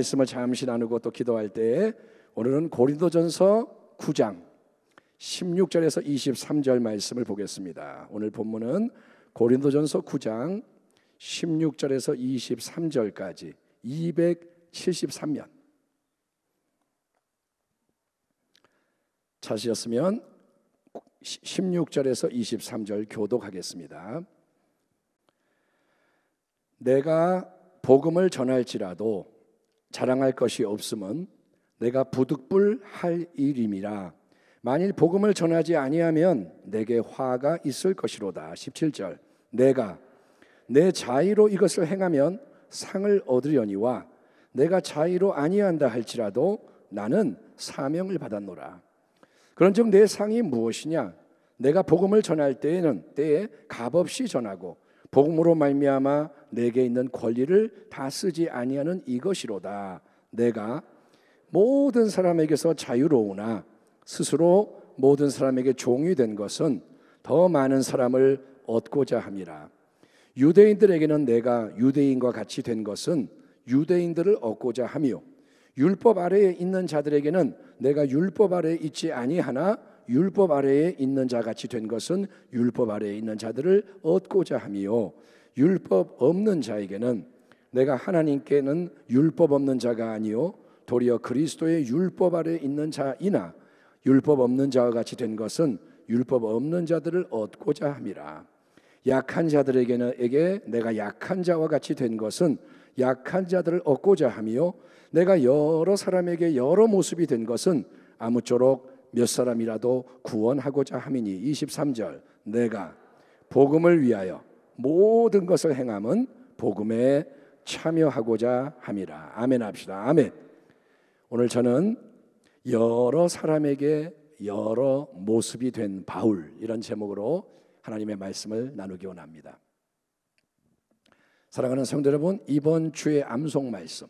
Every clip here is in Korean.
말씀을 잠시 나누고 또 기도할 때 오늘은 고린도전서 9장 16절에서 23절 말씀을 보겠습니다. 오늘 본문은 고린도전서 9장 16절에서 23절까지 273면 찾으셨으면 16절에서 23절 교독하겠습니다. 내가 복음을 전할지라도 자랑할 것이 없음은 내가 부득불할 일임이라. 만일 복음을 전하지 아니하면 내게 화가 있을 것이로다. 17절 내가 내 자의로 이것을 행하면 상을 얻으려니와 내가 자의로 아니한다 할지라도 나는 사명을 받았노라. 그런즉 내 상이 무엇이냐? 내가 복음을 전할 때에 값없이 전하고 복음으로 말미암아 내게 있는 권리를 다 쓰지 아니하는 이것이로다. 내가 모든 사람에게서 자유로우나 스스로 모든 사람에게 종이 된 것은 더 많은 사람을 얻고자 함이라. 유대인들에게는 내가 유대인과 같이 된 것은 유대인들을 얻고자 하며 율법 아래에 있는 자들에게는 내가 율법 아래에 있지 아니하나 율법 아래에 있는 자같이 된 것은 율법 아래에 있는 자들을 얻고자 하며 율법 없는 자에게는 내가 하나님께는 율법 없는 자가 아니요 도리어 그리스도의 율법 아래에 있는 자이나 율법 없는 자와 같이 된 것은 율법 없는 자들을 얻고자 함이라. 약한 자들에게 내가 약한 자와 같이 된 것은 약한 자들을 얻고자 하며 내가 여러 사람에게 여러 모습이 된 것은 아무쪼록 몇 사람이라도 구원하고자 함이니. 23절 내가 복음을 위하여 모든 것을 행함은 복음에 참여하고자 함이라. 아멘 합시다. 아멘. 오늘 저는 여러 사람에게 여러 모습이 된 바울, 이런 제목으로 하나님의 말씀을 나누기 원합니다. 사랑하는 성도 여러분, 이번 주의 암송 말씀,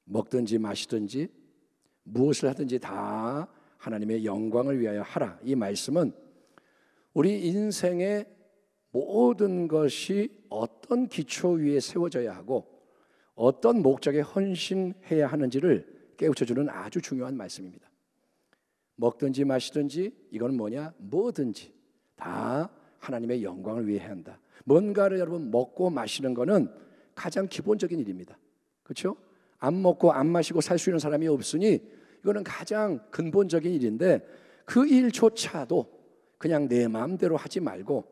먹든지 마시든지 무엇을 하든지 다 하나님의 영광을 위하여 하라. 이 말씀은 우리 인생의 모든 것이 어떤 기초 위에 세워져야 하고 어떤 목적에 헌신해야 하는지를 깨우쳐주는 아주 중요한 말씀입니다. 먹든지 마시든지 이건 뭐냐? 뭐든지 다 하나님의 영광을 위해 한다. 뭔가를 여러분 먹고 마시는 거는 가장 기본적인 일입니다. 그렇죠? 안 먹고 안 마시고 살 수 있는 사람이 없으니 이거는 가장 근본적인 일인데 그 일조차도 그냥 내 마음대로 하지 말고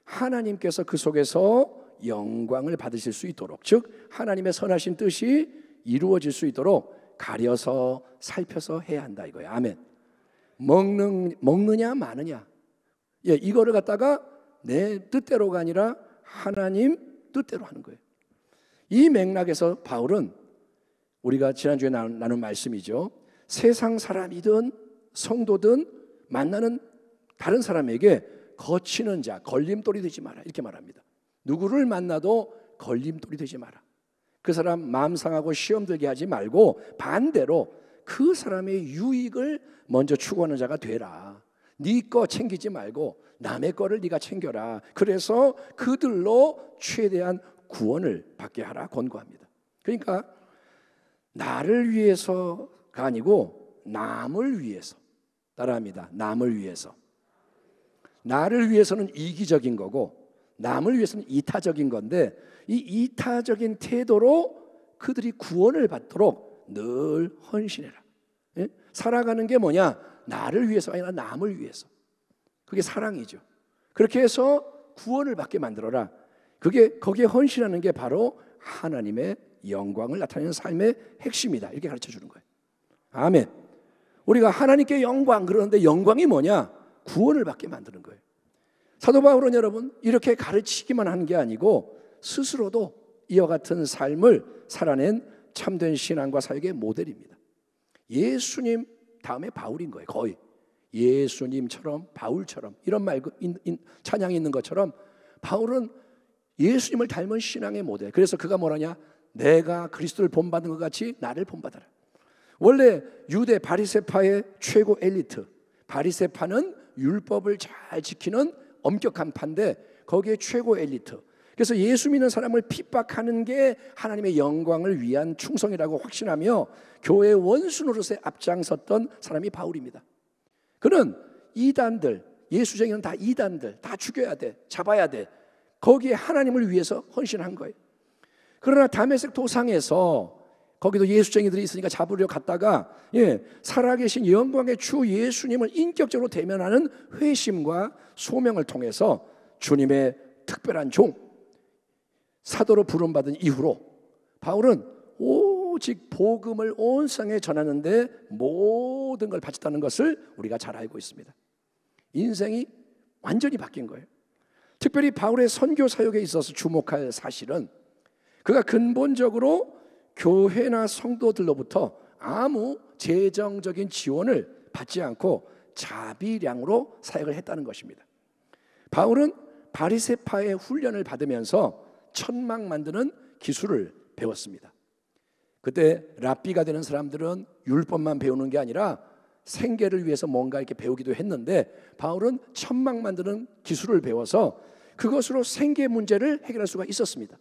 하나님께서 그 속에서 영광을 받으실 수 있도록, 즉 하나님의 선하신 뜻이 이루어질 수 있도록 가려서 살펴서 해야 한다 이거예요. 아멘. 먹느냐 마느냐, 이거를 갖다가 내 뜻대로가 아니라 하나님 뜻대로 하는 거예요. 이 맥락에서 바울은 우리가 지난주에 나눈 말씀이죠. 세상 사람이든 성도든 만나는 다른 사람에게 거치는 자, 걸림돌이 되지 마라 이렇게 말합니다. 누구를 만나도 걸림돌이 되지 마라. 그 사람 마음 상하고 시험 들게 하지 말고 반대로 그 사람의 유익을 먼저 추구하는 자가 되라. 네 거 챙기지 말고 남의 거를 네가 챙겨라. 그래서 그들로 최대한 구원을 받게 하라 권고합니다. 그러니까 나를 위해서가 아니고 남을 위해서, 따라합니다. 남을 위해서. 나를 위해서는 이기적인 거고 남을 위해서는 이타적인 건데 이 이타적인 태도로 그들이 구원을 받도록 늘 헌신해라. 예? 살아가는 게 뭐냐? 나를 위해서가 아니라 남을 위해서. 그게 사랑이죠. 그렇게 해서 구원을 받게 만들어라. 거기에 헌신하는 게 바로 하나님의 영광을 나타내는 삶의 핵심이다. 이렇게 가르쳐 주는 거예요. 아멘. 우리가 하나님께 영광 그러는데 영광이 뭐냐? 구원을 받게 만드는 거예요. 사도 바울은 여러분 이렇게 가르치기만 하는 게 아니고 스스로도 이와 같은 삶을 살아낸 참된 신앙과 사역의 모델입니다. 예수님 다음에 바울인 거예요. 거의 예수님처럼 바울처럼 이런 말 찬양이 있는 것처럼 바울은 예수님을 닮은 신앙의 모델. 그래서 그가 뭐라냐? 내가 그리스도를 본받은 것 같이 나를 본받아라. 원래 유대 바리새파의 최고 엘리트, 바리새파는 율법을 잘 지키는 엄격한 파인데 거기에 최고 엘리트. 그래서 예수 믿는 사람을 핍박하는 게 하나님의 영광을 위한 충성이라고 확신하며 교회의 원수 노릇에 앞장섰던 사람이 바울입니다. 그는 이단들, 예수쟁이는 다 이단들, 다 죽여야 돼, 잡아야 돼. 거기에 하나님을 위해서 헌신한 거예요. 그러나 다메섹 도상에서 거기도 예수쟁이들이 있으니까 잡으려 갔다가 살아계신 영광의 주 예수님을 인격적으로 대면하는 회심과 소명을 통해서 주님의 특별한 종, 사도로 부름받은 이후로 바울은 오직 복음을 온 세상에 전하는데 모든 걸 바쳤다는 것을 우리가 잘 알고 있습니다. 인생이 완전히 바뀐 거예요. 특별히 바울의 선교 사역에 있어서 주목할 사실은 그가 근본적으로 교회나 성도들로부터 아무 재정적인 지원을 받지 않고 자비량으로 사역을 했다는 것입니다. 바울은 바리새파의 훈련을 받으면서 천막 만드는 기술을 배웠습니다. 그때 랍비가 되는 사람들은 율법만 배우는 게 아니라 생계를 위해서 뭔가 이렇게 배우기도 했는데 바울은 천막 만드는 기술을 배워서 그것으로 생계 문제를 해결할 수가 있었습니다.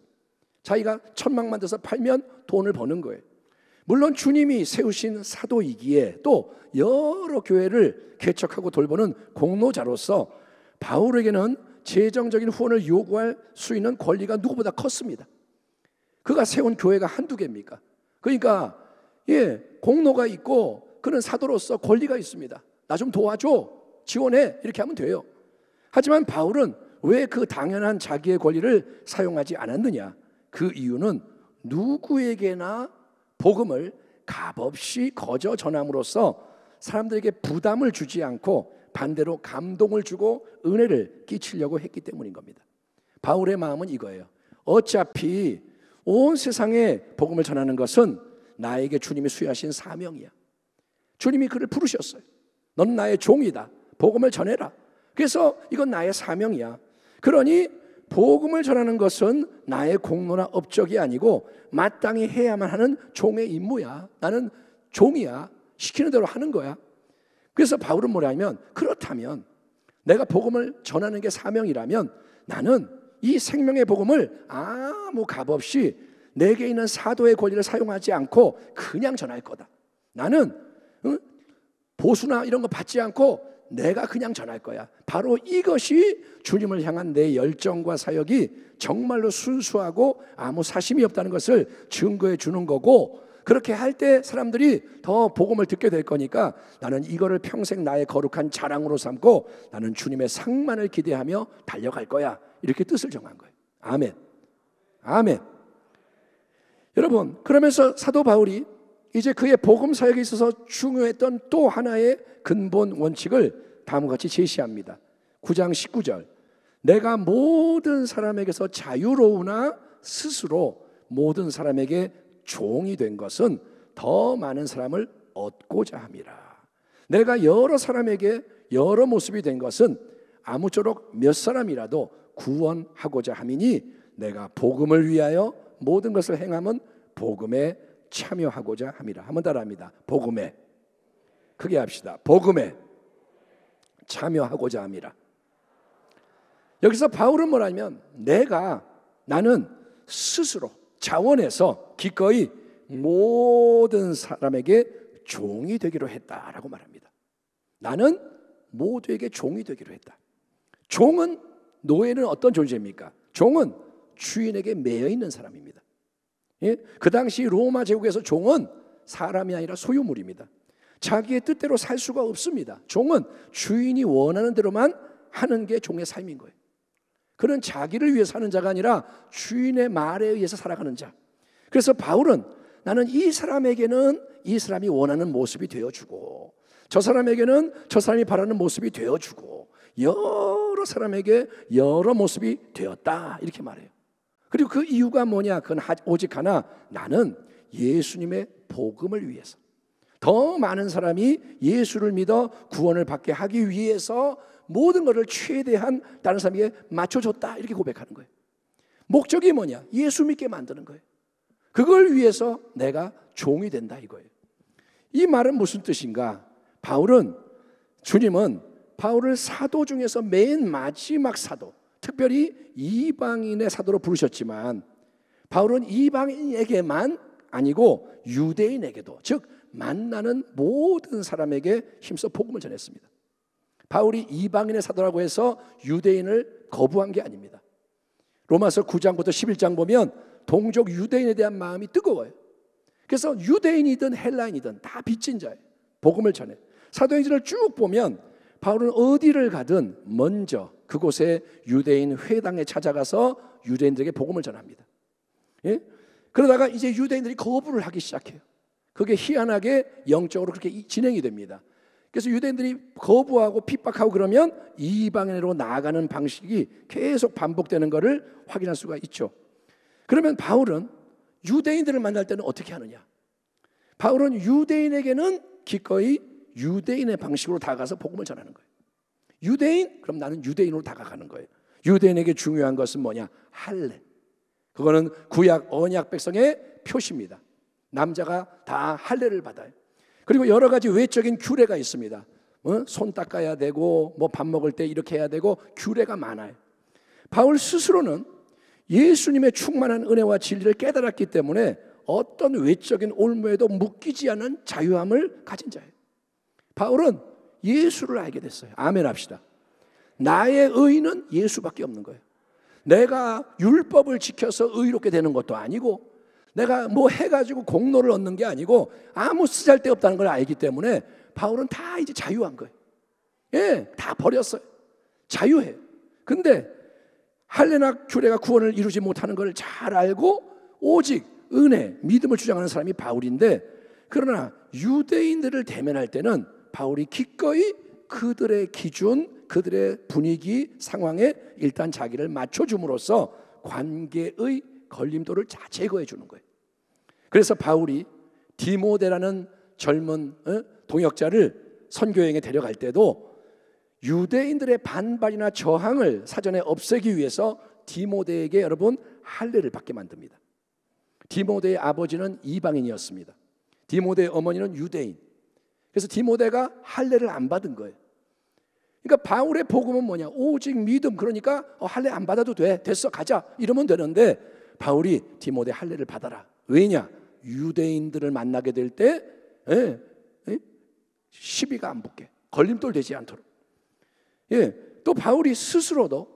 자기가 천막 만들어서 팔면 돈을 버는 거예요. 물론 주님이 세우신 사도이기에 또 여러 교회를 개척하고 돌보는 공로자로서 바울에게는 재정적인 후원을 요구할 수 있는 권리가 누구보다 컸습니다. 그가 세운 교회가 한두 개입니까? 그러니까 공로가 있고 그는 사도로서 권리가 있습니다. 나 좀 도와줘, 지원해, 이렇게 하면 돼요. 하지만 바울은 왜 그 당연한 자기의 권리를 사용하지 않았느냐? 그 이유는 누구에게나 복음을 값없이 거저 전함으로써 사람들에게 부담을 주지 않고 반대로 감동을 주고 은혜를 끼치려고 했기 때문인 겁니다. 바울의 마음은 이거예요. 어차피 온 세상에 복음을 전하는 것은 나에게 주님이 수여하신 사명이야. 주님이 그를 부르셨어요. 넌 나의 종이다. 복음을 전해라. 그래서 이건 나의 사명이야. 그러니 복음을 전하는 것은 나의 공로나 업적이 아니고 마땅히 해야만 하는 종의 임무야. 나는 종이야. 시키는 대로 하는 거야. 그래서 바울은 뭐냐면, 그렇다면 내가 복음을 전하는 게 사명이라면 나는 이 생명의 복음을 아무 값없이 내게 있는 사도의 권리를 사용하지 않고 그냥 전할 거다. 나는 보수나 이런 거 받지 않고 내가 그냥 전할 거야. 바로 이것이 주님을 향한 내 열정과 사역이 정말로 순수하고 아무 사심이 없다는 것을 증거해 주는 거고, 그렇게 할 때 사람들이 더 복음을 듣게 될 거니까 나는 이거를 평생 나의 거룩한 자랑으로 삼고 나는 주님의 상만을 기대하며 달려갈 거야. 이렇게 뜻을 정한 거예요. 아멘. 아멘. 여러분, 그러면서 사도 바울이 이제 그의 복음 사역에 있어서 중요했던 또 하나의 근본 원칙을 다음과 같이 제시합니다. 9장 19절. 내가 모든 사람에게서 자유로우나 스스로 모든 사람에게 종이 된 것은 더 많은 사람을 얻고자 함이라. 내가 여러 사람에게 여러 모습이 된 것은 아무쪼록 몇 사람이라도 구원하고자 함이니 내가 복음을 위하여 모든 것을 행함은 복음에 참여하고자 함이라. 한번 따라합니다. 복음에, 크게 합시다. 복음에 참여하고자 함이라. 여기서 바울은 뭐라면 나는 스스로 자원해서 기꺼이 모든 사람에게 종이 되기로 했다라고 말합니다. 나는 모두에게 종이 되기로 했다. 종은, 노예는 어떤 존재입니까? 종은 주인에게 매여 있는 사람입니다. 그 당시 로마 제국에서 종은 사람이 아니라 소유물입니다. 자기의 뜻대로 살 수가 없습니다. 종은 주인이 원하는 대로만 하는 게 종의 삶인 거예요. 그는 자기를 위해 사는 자가 아니라 주인의 말에 의해서 살아가는 자. 그래서 바울은 나는 이 사람에게는 이 사람이 원하는 모습이 되어주고, 저 사람에게는 저 사람이 바라는 모습이 되어주고, 여러 사람에게 여러 모습이 되었다, 이렇게 말해요. 그리고 그 이유가 뭐냐? 그건 오직 하나, 나는 예수님의 복음을 위해서, 더 많은 사람이 예수를 믿어 구원을 받게 하기 위해서 모든 것을 최대한 다른 사람에게 맞춰줬다, 이렇게 고백하는 거예요. 목적이 뭐냐? 예수 믿게 만드는 거예요. 그걸 위해서 내가 종이 된다, 이거예요. 이 말은 무슨 뜻인가? 주님은 바울을 사도 중에서 맨 마지막 사도, 특별히 이방인의 사도로 부르셨지만 바울은 이방인에게만 아니고 유대인에게도, 즉 만나는 모든 사람에게 힘써 복음을 전했습니다. 바울이 이방인의 사도라고 해서 유대인을 거부한 게 아닙니다. 로마서 9장부터 11장 보면 동족 유대인에 대한 마음이 뜨거워요. 그래서 유대인이든 헬라인이든 다 빚진 자예요. 복음을 전해. 사도행전을 쭉 보면 바울은 어디를 가든 먼저 그곳에 유대인 회당에 찾아가서 유대인들에게 복음을 전합니다. 예? 그러다가 이제 유대인들이 거부를 하기 시작해요. 그게 희한하게 영적으로 그렇게 진행이 됩니다. 그래서 유대인들이 거부하고 핍박하고 그러면 이방인으로 나아가는 방식이 계속 반복되는 것을 확인할 수가 있죠. 그러면 바울은 유대인들을 만날 때는 어떻게 하느냐? 바울은 유대인에게는 기꺼이 유대인의 방식으로 다가가서 복음을 전하는 거예요. 유대인? 그럼 나는 유대인으로 다가가는 거예요. 유대인에게 중요한 것은 뭐냐? 할례. 그거는 구약 언약 백성의 표시입니다. 남자가 다 할례를 받아요. 그리고 여러 가지 외적인 규례가 있습니다. 손 닦아야 되고 뭐 밥 먹을 때 이렇게 해야 되고 규례가 많아요. 바울 스스로는 예수님의 충만한 은혜와 진리를 깨달았기 때문에 어떤 외적인 올무에도 묶이지 않은 자유함을 가진 자예요. 바울은 예수를 알게 됐어요. 아멘 합시다. 나의 의는 예수밖에 없는 거예요. 내가 율법을 지켜서 의롭게 되는 것도 아니고 내가 뭐 해가지고 공로를 얻는 게 아니고 아무 쓰잘데없다는 걸 알기 때문에 바울은 다 이제 자유한 거예요. 예, 다 버렸어요. 자유해요. 근데 할례나 규례가 구원을 이루지 못하는 걸 잘 알고 오직 은혜, 믿음을 주장하는 사람이 바울인데, 그러나 유대인들을 대면할 때는 바울이 기꺼이 그들의 기준, 그들의 분위기, 상황에 일단 자기를 맞춰줌으로써 관계의 걸림돌을 다 제거해 주는 거예요. 그래서 바울이 디모데라는 젊은 동역자를 선교여행에 데려갈 때도 유대인들의 반발이나 저항을 사전에 없애기 위해서 디모데에게 여러분 할례를 받게 만듭니다. 디모데의 아버지는 이방인이었습니다. 디모데의 어머니는 유대인. 그래서 디모데가 할례를 안 받은 거예요. 그러니까 바울의 복음은 뭐냐? 오직 믿음. 그러니까 할례 안 받아도 돼. 됐어, 가자. 이러면 되는데 바울이 디모데 할례를 받아라. 왜냐? 유대인들을 만나게 될 때 시비가 안 붙게, 걸림돌 되지 않도록. 예, 또 바울이 스스로도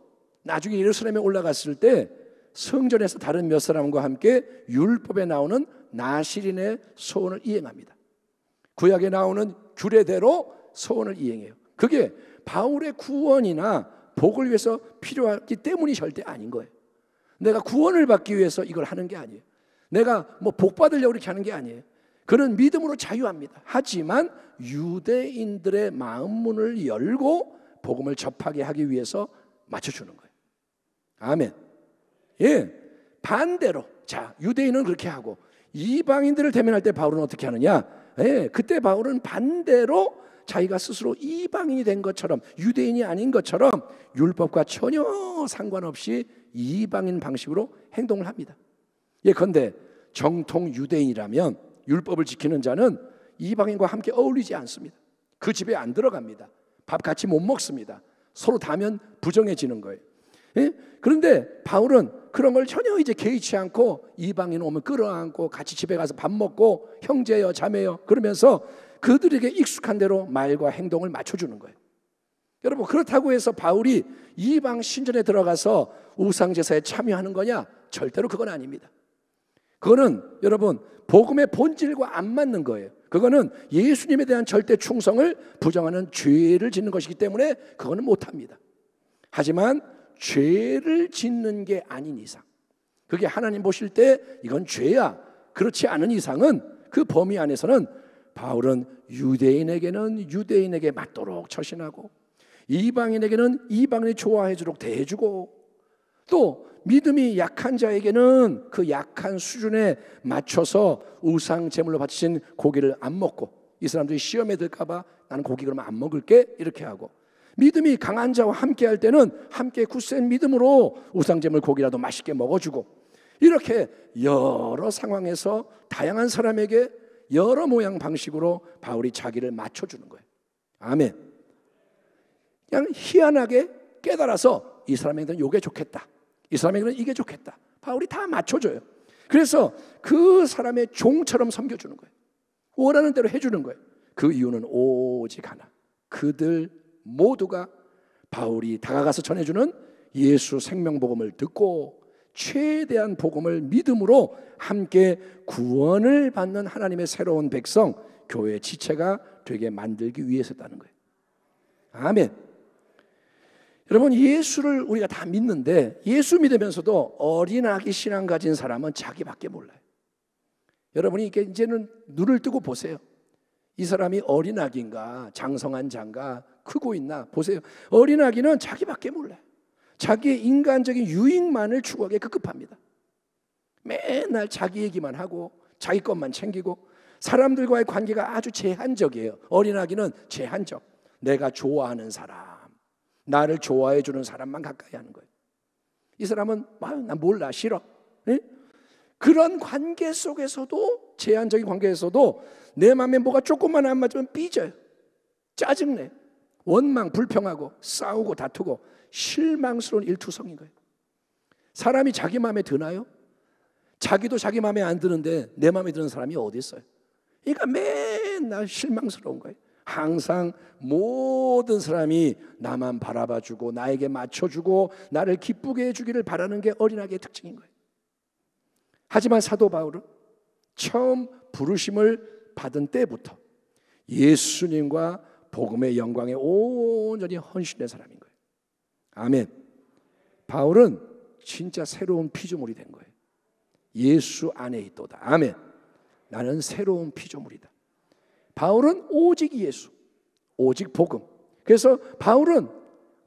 나중에 예루살렘에 올라갔을 때 성전에서 다른 몇 사람과 함께 율법에 나오는 나실인의 소원을 이행합니다. 구약에 나오는 규례대로 소원을 이행해요. 그게 바울의 구원이나 복을 위해서 필요하기 때문이 절대 아닌 거예요. 내가 구원을 받기 위해서 이걸 하는 게 아니에요. 내가 뭐 복 받으려고 이렇게 하는 게 아니에요. 그는 믿음으로 자유합니다. 하지만 유대인들의 마음문을 열고 복음을 접하게 하기 위해서 맞춰주는 거예요. 아멘. 예, 반대로 자, 유대인은 그렇게 하고 이방인들을 대면할 때 바울은 어떻게 하느냐? 예, 그때 바울은 반대로 자기가 스스로 이방인이 된 것처럼, 유대인이 아닌 것처럼 율법과 전혀 상관없이 이방인 방식으로 행동을 합니다. 예컨대 정통 유대인이라면 율법을 지키는 자는 이방인과 함께 어울리지 않습니다. 그 집에 안 들어갑니다. 밥 같이 못 먹습니다. 서로 다면 부정해지는 거예요. 예? 그런데 바울은 그런 걸 전혀 이제 개의치 않고 이방인 오면 끌어안고 같이 집에 가서 밥 먹고 형제여 자매여 그러면서 그들에게 익숙한 대로 말과 행동을 맞춰주는 거예요. 여러분, 그렇다고 해서 바울이 이방 신전에 들어가서 우상제사에 참여하는 거냐? 절대로 그건 아닙니다. 그거는 여러분 복음의 본질과 안 맞는 거예요. 그거는 예수님에 대한 절대 충성을 부정하는 죄를 짓는 것이기 때문에 그거는 못합니다. 하지만 죄를 짓는 게 아닌 이상, 그게 하나님 보실 때 이건 죄야, 그렇지 않은 이상은 그 범위 안에서는 바울은 유대인에게는 유대인에게 맞도록 처신하고 이방인에게는 이방인이 좋아해 주도록 대해주고, 또 믿음이 약한 자에게는 그 약한 수준에 맞춰서 우상 제물로 바치신 고기를 안 먹고, 이 사람들이 시험에 들까 봐 나는 고기 그러면 안 먹을게 이렇게 하고, 믿음이 강한 자와 함께 할 때는 함께 굳센 믿음으로 우상 제물 고기라도 맛있게 먹어주고, 이렇게 여러 상황에서 다양한 사람에게 여러 모양 방식으로 바울이 자기를 맞춰주는 거예요. 아멘. 그냥 희한하게 깨달아서 이 사람에게는 요게 좋겠다, 이 사람에게는 이게 좋겠다. 바울이 다 맞춰줘요. 그래서 그 사람의 종처럼 섬겨주는 거예요. 원하는 대로 해주는 거예요. 그 이유는 오직 하나, 그들 모두가 바울이 다가가서 전해주는 예수 생명복음을 듣고 최대한 복음을 믿음으로 함께 구원을 받는 하나님의 새로운 백성, 교회의 지체가 되게 만들기 위해서였다는 거예요. 아멘. 여러분, 예수를 우리가 다 믿는데 예수 믿으면서도 어린아기 신앙 가진 사람은 자기밖에 몰라요. 여러분이 이제는 눈을 뜨고 보세요. 이 사람이 어린아기인가 장성한 자인가 크고 있나 보세요. 어린아기는 자기밖에 몰라요. 자기의 인간적인 유익만을 추구하기에 급급합니다. 맨날 자기 얘기만 하고 자기 것만 챙기고 사람들과의 관계가 아주 제한적이에요. 어린아기는 제한적. 내가 좋아하는 사람, 나를 좋아해 주는 사람만 가까이 하는 거예요. 이 사람은 나 몰라, 싫어. 네? 그런 관계 속에서도, 제한적인 관계에서도 내 마음에 뭐가 조금만 안 맞으면 삐져요. 짜증내. 원망, 불평하고 싸우고 다투고 실망스러운 일투성인 거예요. 사람이 자기 마음에 드나요? 자기도 자기 마음에 안 드는데 내 마음에 드는 사람이 어디 있어요? 그러니까 맨날 실망스러운 거예요. 항상 모든 사람이 나만 바라봐주고 나에게 맞춰주고 나를 기쁘게 해주기를 바라는 게 어린아기의 특징인 거예요. 하지만 사도 바울은 처음 부르심을 받은 때부터 예수님과 복음의 영광에 온전히 헌신된 사람인 거예요. 아멘. 바울은 진짜 새로운 피조물이 된 거예요. 예수 안에 있도다. 아멘. 나는 새로운 피조물이다. 바울은 오직 예수, 오직 복음. 그래서 바울은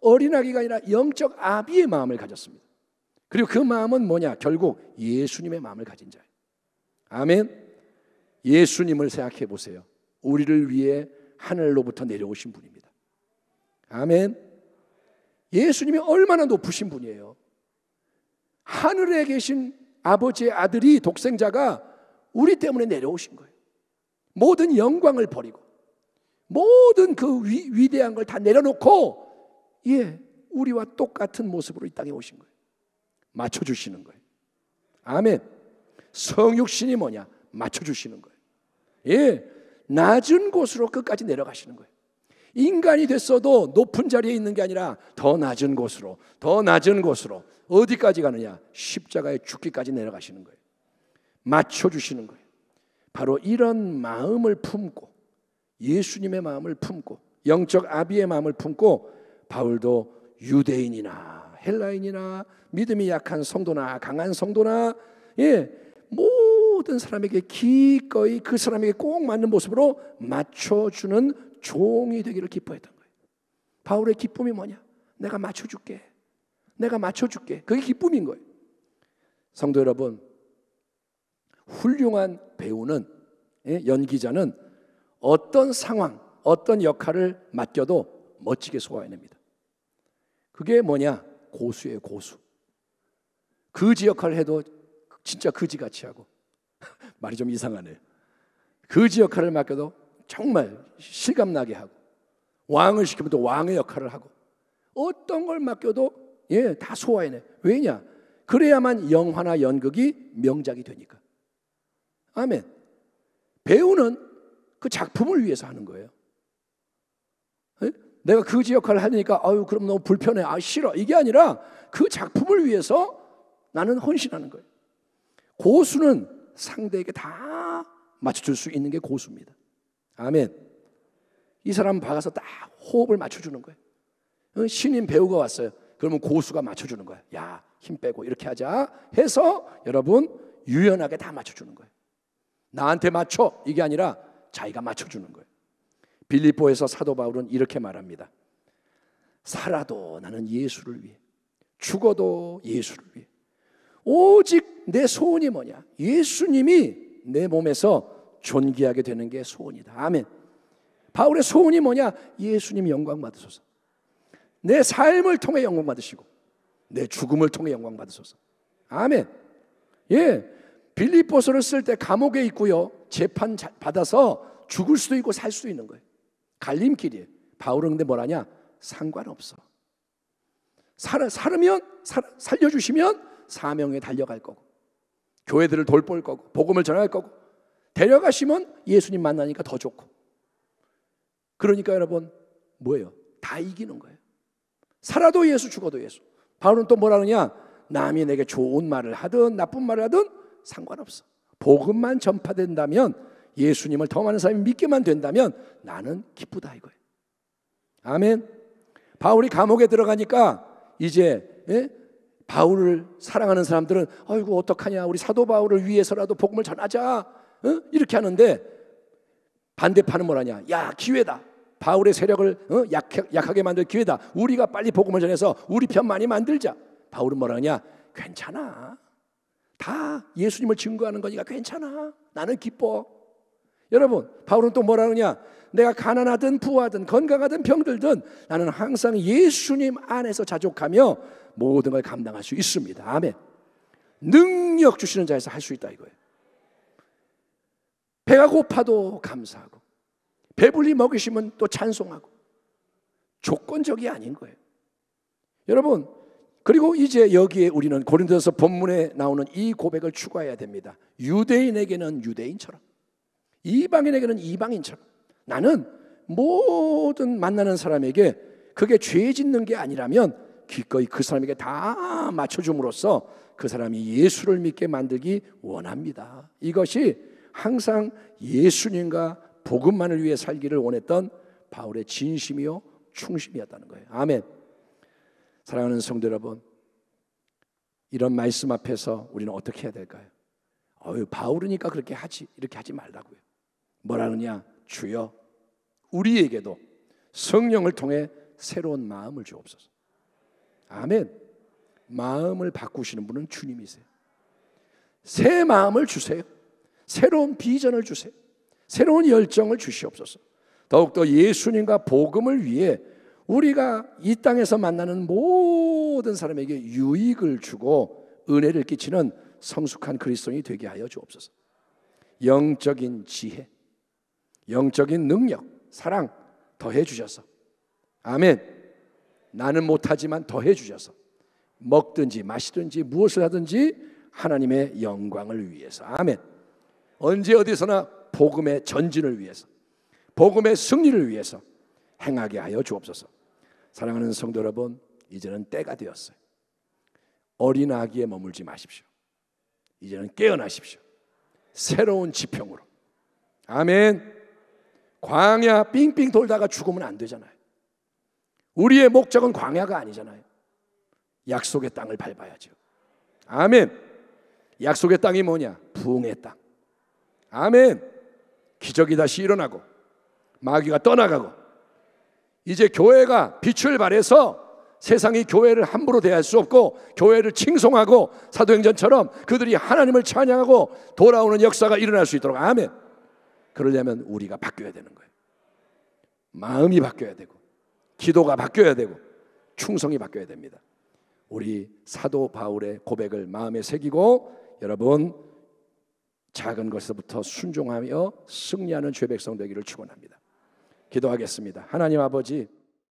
어린아기가 아니라 영적 아비의 마음을 가졌습니다. 그리고 그 마음은 뭐냐? 결국 예수님의 마음을 가진 자예요. 아멘. 예수님을 생각해 보세요. 우리를 위해 하늘로부터 내려오신 분입니다. 아멘. 예수님이 얼마나 높으신 분이에요. 하늘에 계신 아버지의 아들이, 독생자가 우리 때문에 내려오신 거예요. 모든 영광을 버리고 모든 그 위대한 걸 다 내려놓고 우리와 똑같은 모습으로 이 땅에 오신 거예요. 맞춰주시는 거예요. 아멘. 성육신이 뭐냐? 맞춰주시는 거예요. 낮은 곳으로 끝까지 내려가시는 거예요. 인간이 됐어도 높은 자리에 있는 게 아니라 더 낮은 곳으로, 더 낮은 곳으로. 어디까지 가느냐? 십자가에 죽기까지 내려가시는 거예요. 맞춰주시는 거예요. 바로 이런 마음을 품고, 예수님의 마음을 품고, 영적 아비의 마음을 품고 바울도 유대인이나 헬라인이나 믿음이 약한 성도나 강한 성도나 모든 사람에게 기꺼이 그 사람에게 꼭 맞는 모습으로 맞춰주는 종이 되기를 기뻐했던 거예요. 바울의 기쁨이 뭐냐? 내가 맞춰줄게. 내가 맞춰줄게. 그게 기쁨인 거예요. 성도 여러분, 훌륭한 배우는, 연기자는 어떤 상황, 어떤 역할을 맡겨도 멋지게 소화해냅니다. 그게 뭐냐? 고수예요, 고수. 거지 역할을 해도 진짜 거지같이 하고 말이 좀 이상하네요. 거지 역할을 맡겨도 정말 실감나게 하고, 왕을 시키면 또 왕의 역할을 하고, 어떤 걸 맡겨도 다 소화해내. 왜냐? 그래야만 영화나 연극이 명작이 되니까. 아멘. 배우는 그 작품을 위해서 하는 거예요. 내가 거지 역할을 하니까 그럼 너무 불편해, 싫어, 이게 아니라 그 작품을 위해서 나는 헌신하는 거예요. 고수는 상대에게 다 맞춰줄 수 있는 게 고수입니다. 아멘. 이 사람 박아서 딱 호흡을 맞춰주는 거예요. 신인 배우가 왔어요. 그러면 고수가 맞춰주는 거예요. 야, 힘 빼고 이렇게 하자 해서 여러분 유연하게 다 맞춰주는 거예요. 나한테 맞춰, 이게 아니라 자기가 맞춰주는 거예요. 빌립보에서 사도 바울은 이렇게 말합니다. 살아도 나는 예수를 위해, 죽어도 예수를 위해. 오직 내 소원이 뭐냐? 예수님이 내 몸에서 존귀하게 되는 게 소원이다. 아멘. 바울의 소원이 뭐냐? 예수님 영광 받으소서. 내 삶을 통해 영광 받으시고 내 죽음을 통해 영광 받으소서. 아멘. 빌립보서를 쓸 때 감옥에 있고요, 재판 받아서 죽을 수도 있고 살 수도 있는 거예요. 갈림길이에요. 바울은 근데 뭐라냐? 상관없어. 살려주시면 사명에 달려갈 거고, 교회들을 돌볼 거고, 복음을 전할 거고, 데려가시면 예수님 만나니까 더 좋고. 그러니까 여러분 뭐예요? 다 이기는 거예요. 살아도 예수, 죽어도 예수. 바울은 또 뭐라 그러냐? 남이 내게 좋은 말을 하든 나쁜 말을 하든 상관없어. 복음만 전파된다면, 예수님을 더 많은 사람이 믿게만 된다면 나는 기쁘다 이거예요. 아멘. 바울이 감옥에 들어가니까 이제 바울을 사랑하는 사람들은 아이고 어떡하냐, 우리 사도 바울을 위해서라도 복음을 전하자, 이렇게 하는데 반대파는 뭐라냐? 야, 기회다. 바울의 세력을 약하게 만들 기회다. 우리가 빨리 복음을 전해서 우리 편 많이 만들자. 바울은 뭐라냐? 괜찮아. 다 예수님을 증거하는 거니까 괜찮아. 나는 기뻐. 여러분, 바울은 또 뭐라 그러냐? 내가 가난하든 부하든 건강하든 병들든 나는 항상 예수님 안에서 자족하며 모든 걸 감당할 수 있습니다. 아멘. 능력 주시는 자에서 할 수 있다 이거예요. 배가 고파도 감사하고, 배불리 먹이시면 또 찬송하고, 조건적이 아닌 거예요. 여러분, 그리고 이제 여기에 우리는 고린도서 본문에 나오는 이 고백을 추가해야 됩니다. 유대인에게는 유대인처럼, 이방인에게는 이방인처럼, 나는 모든 만나는 사람에게 그게 죄 짓는 게 아니라면 기꺼이 그 사람에게 다 맞춰줌으로써 그 사람이 예수를 믿게 만들기 원합니다. 이것이 항상 예수님과 복음만을 위해 살기를 원했던 바울의 진심이요 충심이었다는 거예요. 아멘. 사랑하는 성도 여러분, 이런 말씀 앞에서 우리는 어떻게 해야 될까요? 바울이니까 그렇게 하지, 이렇게 하지 말라고요. 뭐라느냐? 주여, 우리에게도 성령을 통해 새로운 마음을 주옵소서. 아멘. 마음을 바꾸시는 분은 주님이세요. 새 마음을 주세요. 새로운 비전을 주세요. 새로운 열정을 주시옵소서. 더욱더 예수님과 복음을 위해 우리가 이 땅에서 만나는 모든 사람에게 유익을 주고 은혜를 끼치는 성숙한 그리스도인이 되게 하여 주옵소서. 영적인 지혜, 영적인 능력, 사랑 더해 주셔서, 아멘. 나는 못하지만 더해 주셔서 먹든지 마시든지 무엇을 하든지 하나님의 영광을 위해서, 아멘. 언제 어디서나 복음의 전진을 위해서, 복음의 승리를 위해서 행하게 하여 주옵소서. 사랑하는 성도 여러분, 이제는 때가 되었어요. 어린 아기에 머물지 마십시오. 이제는 깨어나십시오. 새로운 지평으로. 아멘. 광야 삥삥 돌다가 죽으면 안 되잖아요. 우리의 목적은 광야가 아니잖아요. 약속의 땅을 밟아야죠. 아멘. 약속의 땅이 뭐냐? 부흥의 땅. 아멘. 기적이 다시 일어나고 마귀가 떠나가고, 이제 교회가 빛을 발해서 세상이 교회를 함부로 대할 수 없고 교회를 칭송하고 사도행전처럼 그들이 하나님을 찬양하고 돌아오는 역사가 일어날 수 있도록, 아멘. 그러려면 우리가 바뀌어야 되는 거예요. 마음이 바뀌어야 되고, 기도가 바뀌어야 되고, 충성이 바뀌어야 됩니다. 우리 사도 바울의 고백을 마음에 새기고 여러분 작은 것에서부터 순종하며 승리하는 죄 백성 되기를 축원합니다. 기도하겠습니다. 하나님 아버지,